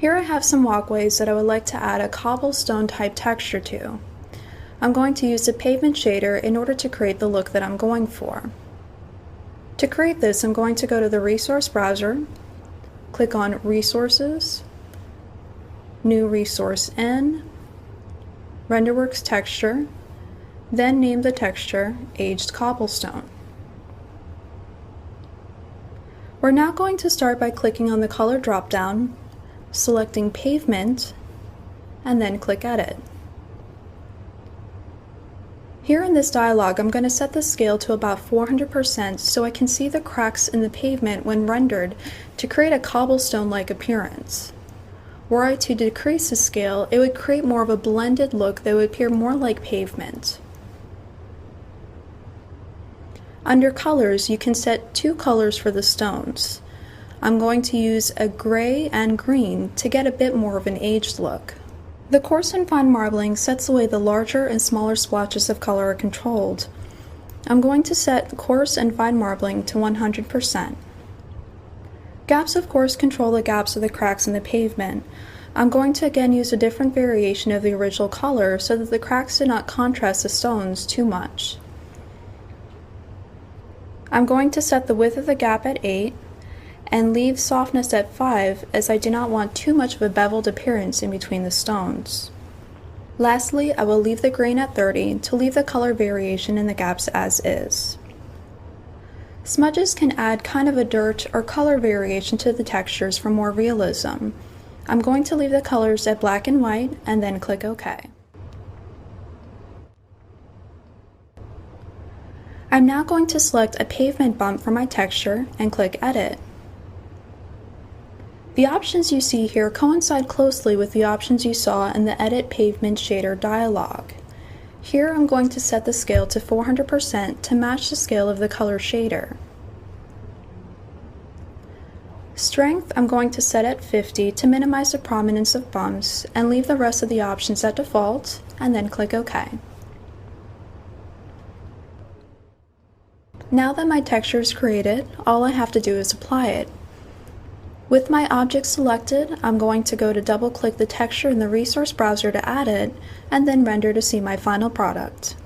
Here I have some walkways that I would like to add a cobblestone type texture to. I'm going to use the pavement shader in order to create the look that I'm going for. To create this, I'm going to go to the resource browser, click on Resources, New Resource in, Renderworks Texture, then name the texture Aged Cobblestone. We're now going to start by clicking on the color drop-down, selecting Pavement, and then click Edit. Here in this dialog, I'm going to set the scale to about 400% so I can see the cracks in the pavement when rendered to create a cobblestone-like appearance. Were I to decrease the scale, it would create more of a blended look that would appear more like pavement. Under colors, you can set two colors for the stones. I'm going to use a gray and green to get a bit more of an aged look. The coarse and fine marbling sets the way the larger and smaller splotches of color are controlled. I'm going to set coarse and fine marbling to 100%. Gaps of course control the gaps of the cracks in the pavement. I'm going to again use a different variation of the original color so that the cracks do not contrast the stones too much. I'm going to set the width of the gap at 8 and leave softness at 5 as I do not want too much of a beveled appearance in between the stones. Lastly, I will leave the grain at 30 to leave the color variation in the gaps as is. Smudges can add kind of a dirt or color variation to the textures for more realism. I'm going to leave the colors at black and white and then click OK. I'm now going to select a pavement bump for my texture and click Edit. The options you see here coincide closely with the options you saw in the Edit Pavement Shader dialog. Here I'm going to set the scale to 400% to match the scale of the color shader. Strength I'm going to set at 50 to minimize the prominence of bumps and leave the rest of the options at default and then click OK. Now that my texture is created, all I have to do is apply it. With my object selected, I'm going to go to double-click the texture in the resource browser to add it, and then render to see my final product.